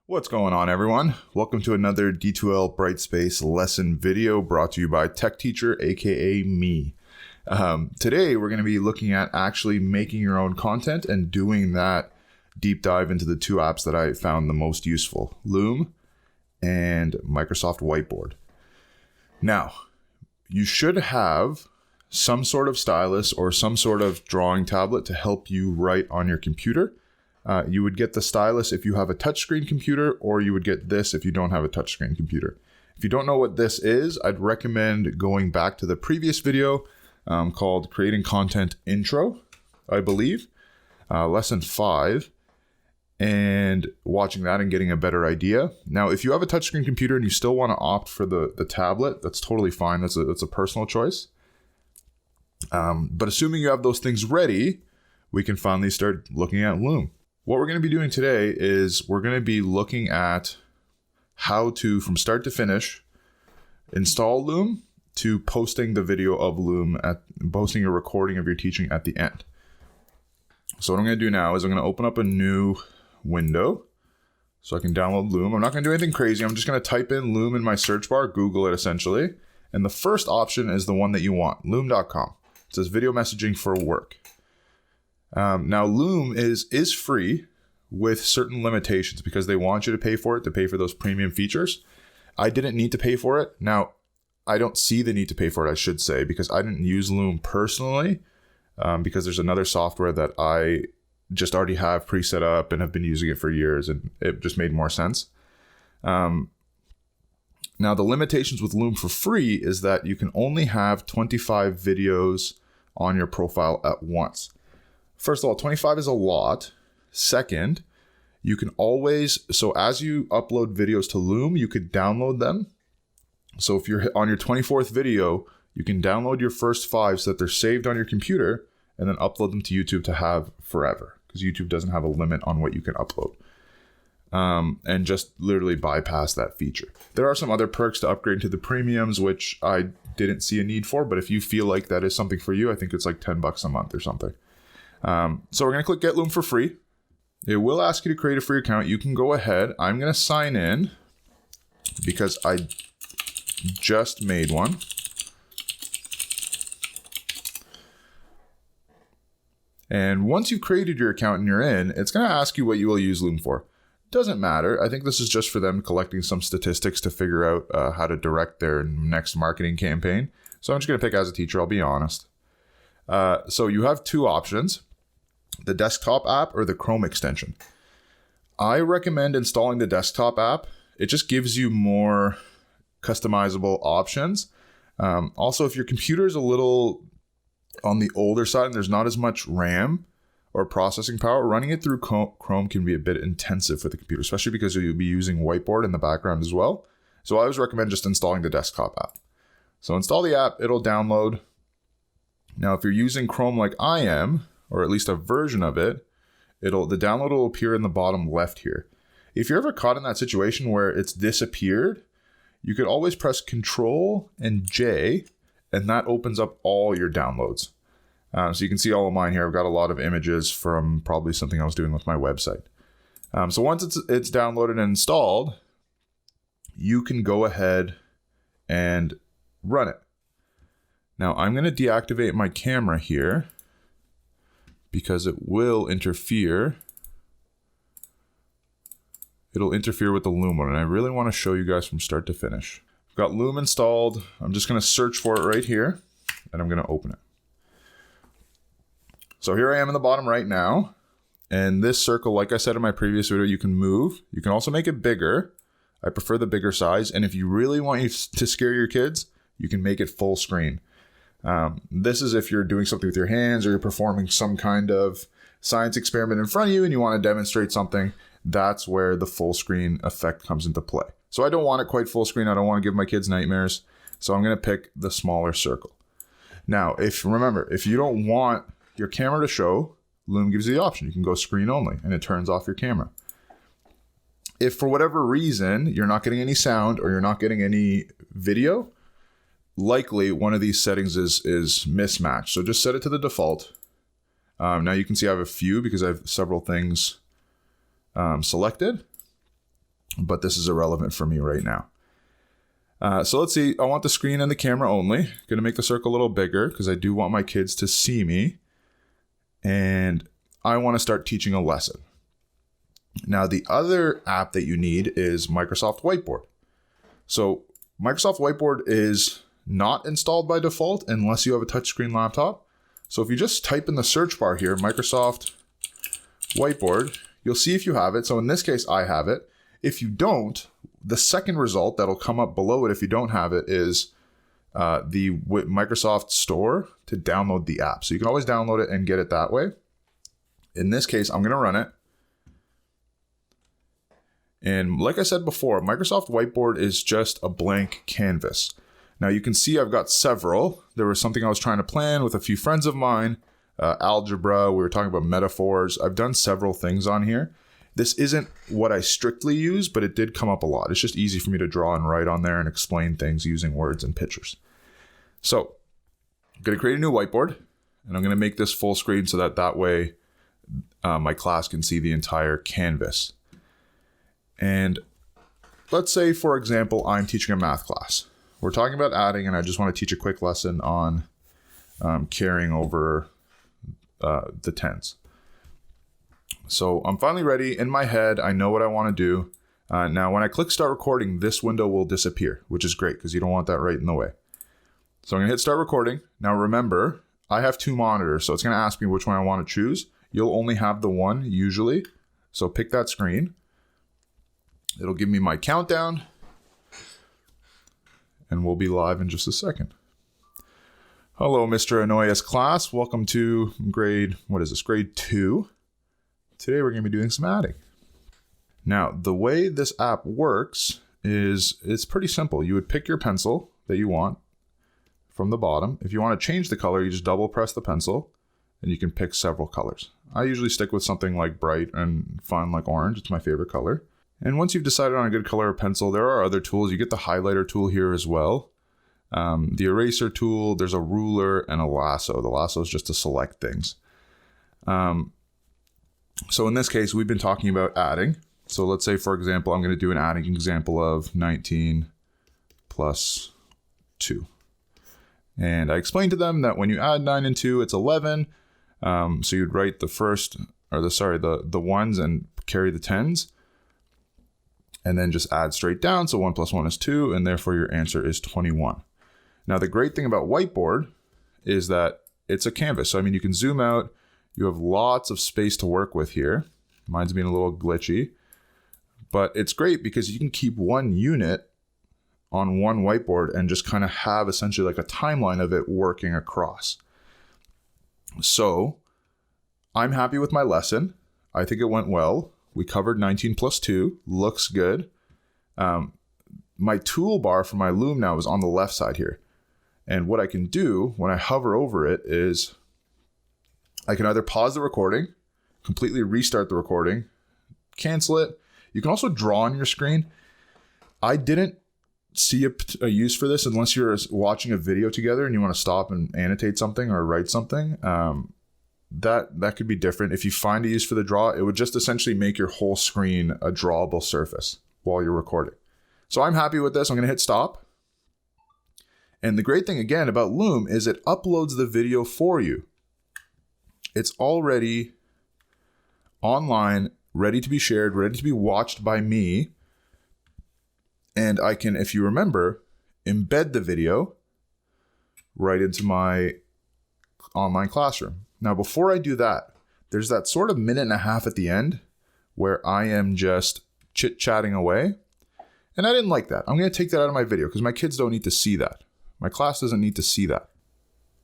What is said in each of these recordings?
What's going on, everyone? Welcome to another D2L Brightspace lesson video brought to you by Tech Teacher, aka me. Today we're going to be looking at actually making your own content and doing that deep dive into the two apps that I found the most useful, Loom and Microsoft Whiteboard. Now, you should have some sort of stylus or some sort of drawing tablet to help you write on your computer. You would get the stylus if you have a touchscreen computer, or you would get this if you don't have a touchscreen computer. If you don't know what this is, I'd recommend going back to the previous video called Creating Content Intro, I believe, lesson 5, and watching that and getting a better idea. Now, if you have a touchscreen computer and you still want to opt for the tablet, that's totally fine. That's a personal choice. But assuming you have those things ready, we can finally start looking at Loom. What we're going to be doing today is we're going to be looking at how to, from start to finish, install Loom to posting the video of Loom, posting a recording of your teaching at the end. So what I'm going to do now is I'm going to open up a new window so I can download Loom. I'm not going to do anything crazy. I'm just going to type in Loom in my search bar, Google it essentially. And the first option is the one that you want, loom.com. It says video messaging for work. Now, Loom is free with certain limitations because they want you to pay for it, to pay for those premium features. I didn't need to pay for it. Now, I don't see the need to pay for it, I should say, because I didn't use Loom personally, because there's another software that I just already have pre-set up and have been using it for years, and it just made more sense. Now, the limitations with Loom for free is that you can only have 25 videos on your profile at once. First of all, 25 is a lot. Second, you can always, so as you upload videos to Loom, you could download them. So if you're on your 24th video, you can download your first 5 so that they're saved on your computer and then upload them to YouTube to have forever, because YouTube doesn't have a limit on what you can upload. And just literally bypass that feature. There are some other perks to upgrade to the premiums, which I didn't see a need for, but if you feel like that is something for you, I think it's like $10 a month or something. So we're going to click Get Loom for free. It will ask you to create a free account. You can go ahead. I'm going to sign in because I just made one. And once you've created your account and you're in, it's going to ask you what you will use Loom for. Doesn't matter. I think this is just for them collecting some statistics to figure out how to direct their next marketing campaign. So I'm just going to pick as a teacher, I'll be honest. So you have two options, the desktop app or the Chrome extension. I recommend installing the desktop app. It just gives you more customizable options. Also, if your computer is a little on the older side and there's not as much RAM or processing power, running it through Chrome can be a bit intensive for the computer, especially because you'll be using Whiteboard in the background as well. So I always recommend just installing the desktop app. So install the app, it'll download. Now, if you're using Chrome like I am, or at least a version of it, the download will appear in the bottom left here. If you're ever caught in that situation where it's disappeared, you could always press Control and J, and that opens up all your downloads. So you can see all of mine here. I've got a lot of images from probably something I was doing with my website. So once it's downloaded and installed, you can go ahead and run it. Now, I'm going to deactivate my camera here because it will interfere. It'll interfere with the Loom one, and I really want to show you guys from start to finish. I've got Loom installed. I'm just going to search for it right here, and I'm going to open it. So here I am in the bottom right now, and this circle, like I said in my previous video, you can move. You can also make it bigger. I prefer the bigger size, and if you really want to scare your kids, you can make it full screen. This is if you're doing something with your hands or you're performing some kind of science experiment in front of you and you want to demonstrate something. That's where the full screen effect comes into play. So I don't want it quite full screen. I don't want to give my kids nightmares. So I'm going to pick the smaller circle. Now, if you don't want your camera to show, Loom gives you the option. You can go screen only and it turns off your camera. If for whatever reason you're not getting any sound or you're not getting any video, likely one of these settings is mismatched. So just set it to the default. Now you can see I have a few because I have several things selected. but this is irrelevant for me right now. So let's see, I want the screen and the camera only. Gonna make the circle a little bigger because I do want my kids to see me. And I want to start teaching a lesson. Now, the other app that you need is Microsoft Whiteboard. So Microsoft Whiteboard is not installed by default unless you have a touchscreen laptop. So if you just type in the search bar here, Microsoft Whiteboard, you'll see if you have it. So in this case, I have it. If you don't, the second result that'll come up below it if you don't have it is the Microsoft Store to download the app. So you can always download it and get it that way. In this case, I'm going to run it. And like I said before, Microsoft Whiteboard is just a blank canvas. Now you can see I've got several. There was something I was trying to plan with a few friends of mine, algebra, we were talking about metaphors. I've done several things on here. This isn't what I strictly use, but it did come up a lot. It's just easy for me to draw and write on there and explain things using words and pictures. So I'm going to create a new whiteboard, and I'm going to make this full screen so that way my class can see the entire canvas. And let's say, for example, I'm teaching a math class. We're talking about adding, and I just want to teach a quick lesson on carrying over the tens. So I'm finally ready. In my head, I know what I want to do. Now, when I click start recording, this window will disappear, which is great because you don't want that right in the way. So I'm going to hit start recording. Now, remember, I have two monitors, so it's going to ask me which one I want to choose. You'll only have the one usually. So pick that screen. It'll give me my countdown. And we'll be live in just a second. Hello, Mr. Anoya's class. Welcome to grade 2. Today we're going to be doing some adding. Now, the way this app works is it's pretty simple. You would pick your pencil that you want from the bottom. If you want to change the color, you just double press the pencil and you can pick several colors. I usually stick with something like bright and fun like orange. It's my favorite color. And once you've decided on a good color of pencil, there are other tools. You get the highlighter tool here as well. The eraser tool, there's a ruler and a lasso. The lasso is just to select things. So in this case, we've been talking about adding. So let's say, for example, I'm going to do an adding example of 19 plus 2. And I explained to them that when you add 9 and 2, it's 11. So you'd write the ones and carry the tens. And then just add straight down. So 1 plus 1 is 2, and therefore your answer is 21. Now, the great thing about Whiteboard is that it's a canvas. So, I mean, you can zoom out. You have lots of space to work with here. Mine's being a little glitchy. But it's great because you can keep one unit on one whiteboard and just kind of have essentially like a timeline of it working across. So, I'm happy with my lesson. I think it went well. We covered 19 plus 2. Looks good. My toolbar for my Loom now is on the left side here. And what I can do when I hover over it is I can either pause the recording, completely restart the recording, cancel it. You can also draw on your screen. I didn't see a use for this unless you're watching a video together and you want to stop and annotate something or write something. That could be different. If you find a use for the draw, it would just essentially make your whole screen a drawable surface while you're recording. So I'm happy with this. I'm going to hit stop. And the great thing again about Loom is it uploads the video for you. It's already online, ready to be shared, ready to be watched by me. And I can, if you remember, embed the video right into my online classroom. Now, before I do that, there's that sort of minute and a half at the end where I am just chit-chatting away. And I didn't like that. I'm going to take that out of my video because my kids don't need to see that. My class doesn't need to see that.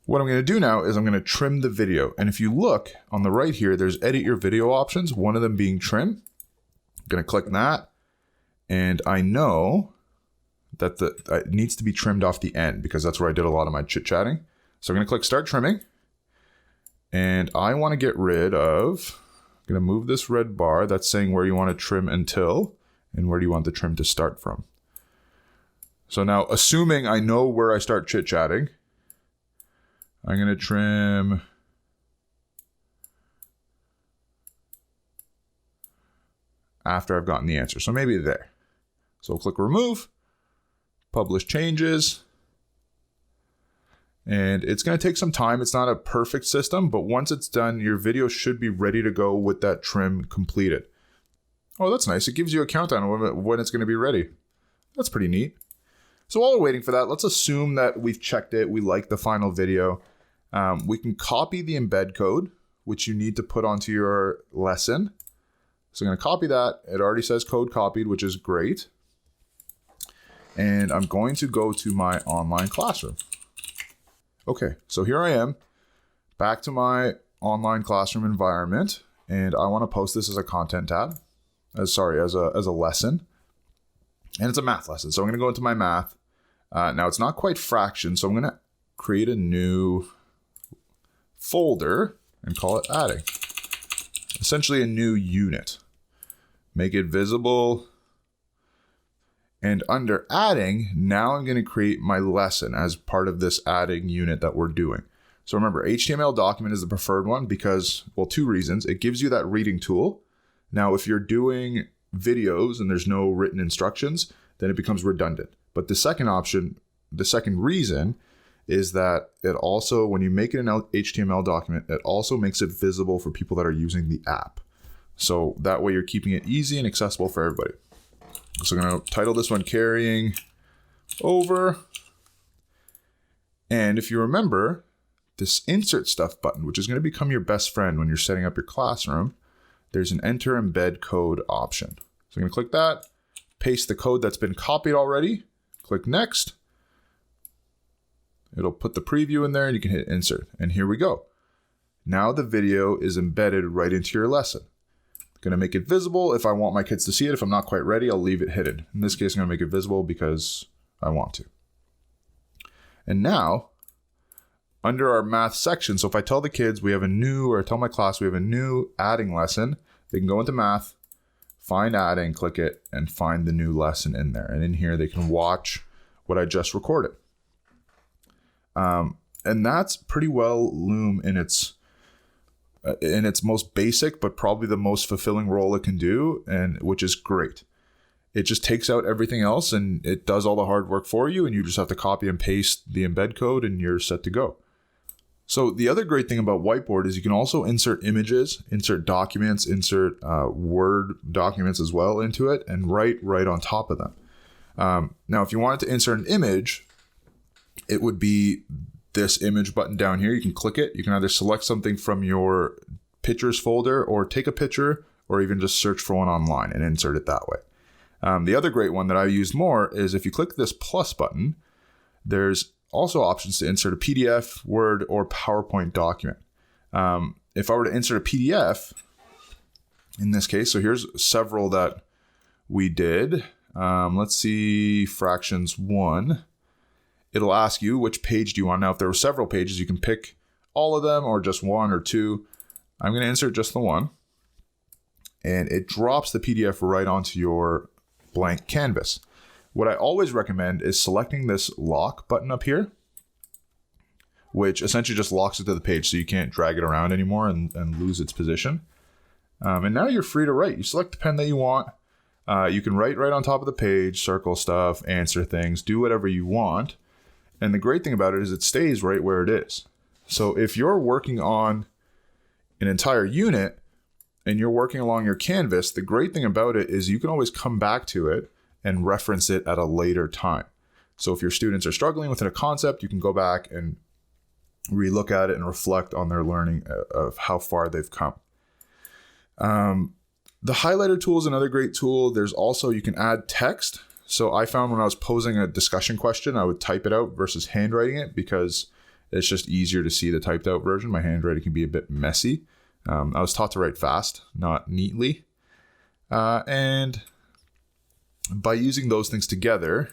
What I'm going to do now is I'm going to trim the video. And if you look on the right here, there's edit your video options, one of them being trim. I'm going to click that. And I know that it needs to be trimmed off the end because that's where I did a lot of my chit-chatting. So I'm going to click start trimming. And I want to get rid of, I'm going to move this red bar that's saying where you want to trim until and where do you want the trim to start from. So now, assuming I know where I start chit-chatting, I'm going to trim after I've gotten the answer. So maybe there. So click remove, publish changes. And it's going to take some time. It's not a perfect system, but once it's done, your video should be ready to go with that trim completed. Oh, that's nice. It gives you a countdown of when it's going to be ready. That's pretty neat. So while we're waiting for that, let's assume that we've checked it. We like the final video. We can copy the embed code, which you need to put onto your lesson. So I'm going to copy that. It already says code copied, which is great. And I'm going to go to my online classroom. Okay, so here I am, back to my online classroom environment, and I want to post this as a content tab, as a lesson, and it's a math lesson. So I'm going to go into my math. Now it's not quite fractions, so I'm going to create a new folder and call it adding. Essentially a new unit. Make it visible. And under adding, now I'm going to create my lesson as part of this adding unit that we're doing. So remember, HTML document is the preferred one because, well, two reasons. It gives you that reading tool. Now, if you're doing videos and there's no written instructions, then it becomes redundant. But the second option, the second reason is that it also, when you make it an HTML document, it also makes it visible for people that are using the app. So that way you're keeping it easy and accessible for everybody. So I'm going to title this one Carrying Over. And if you remember, this insert stuff button, which is going to become your best friend when you're setting up your classroom, there's an enter embed code option. So I'm going to click that, paste the code that's been copied already, click next. It'll put the preview in there and you can hit insert. And here we go. Now the video is embedded right into your lesson. Going to make it visible. If I want my kids to see it, if I'm not quite ready, I'll leave it hidden. In this case, I'm going to make it visible because I want to. And now, under our math section, so if I tell the kids we have a new, or I tell my class we have a new adding lesson, they can go into math, find adding, click it, and find the new lesson in there. And in here, they can watch what I just recorded. And that's pretty well Loom in its most basic, but probably the most fulfilling role it can do, and which is great. It just takes out everything else and it does all the hard work for you, and you just have to copy and paste the embed code and you're set to go. So the other great thing about Whiteboard is you can also insert images, insert documents, insert Word documents as well into it, and write right on top of them. Now, if you wanted to insert an image, it would be this image button down here. You can click it. You can either select something from your pictures folder or take a picture, or even just search for one online and insert it that way. The other great one that I used more is if you click this plus button, there's also options to insert a PDF, Word, or PowerPoint document. If I were to insert a PDF, in this case, so here's several that we did. Let's see, fractions 1. It'll ask you which page do you want. Now, if there were several pages, you can pick all of them or just one or two. I'm going to insert just the one. And it drops the PDF right onto your blank canvas. What I always recommend is selecting this lock button up here, which essentially just locks it to the page so you can't drag it around anymore and lose its position. And now you're free to write. You select the pen that you want. You can write right on top of the page, circle stuff, answer things, do whatever you want. And the great thing about it is it stays right where it is. So if you're working on an entire unit and you're working along your canvas, the great thing about it is you can always come back to it and reference it at a later time. So if your students are struggling with a concept, you can go back and relook at it and reflect on their learning of how far they've come. The highlighter tool is another great tool. There's also, you can add text. So I found when I was posing a discussion question, I would type it out versus handwriting it because it's just easier to see the typed out version. My handwriting can be a bit messy. I was taught to write fast, not neatly. And by using those things together,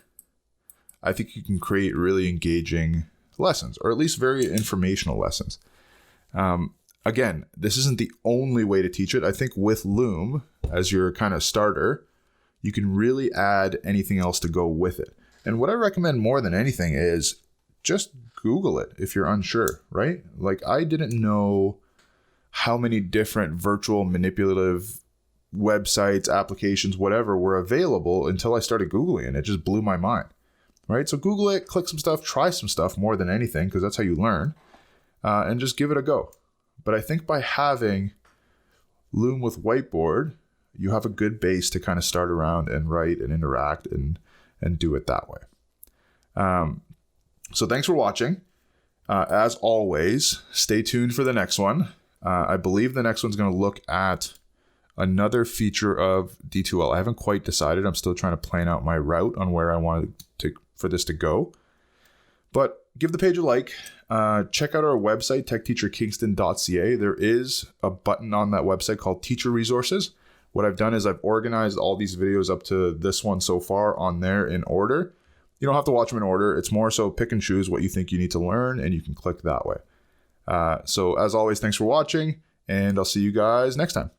I think you can create really engaging lessons, or at least very informational lessons. Again, this isn't the only way to teach it. I think with Loom as your kind of starter, you can really add anything else to go with it. And what I recommend more than anything is just Google it if you're unsure, right? Like I didn't know how many different virtual manipulative websites, applications, whatever were available until I started Googling, and it just blew my mind, right? So Google it, click some stuff, try some stuff more than anything, because that's how you learn, and just give it a go. But I think by having Loom with Whiteboard, you have a good base to kind of start around and write and interact and do it that way. So thanks for watching. As always, stay tuned for the next one. I believe the next one's going to look at another feature of D2L. I haven't quite decided. I'm still trying to plan out my route on where I want for this to go. But give the page a like. Check out our website, techteacherkingston.ca. There is a button on that website called Teacher Resources. What I've done is I've organized all these videos up to this one so far on there in order. You don't have to watch them in order. It's more so pick and choose what you think you need to learn, and you can click that way. So as always, thanks for watching, and I'll see you guys next time.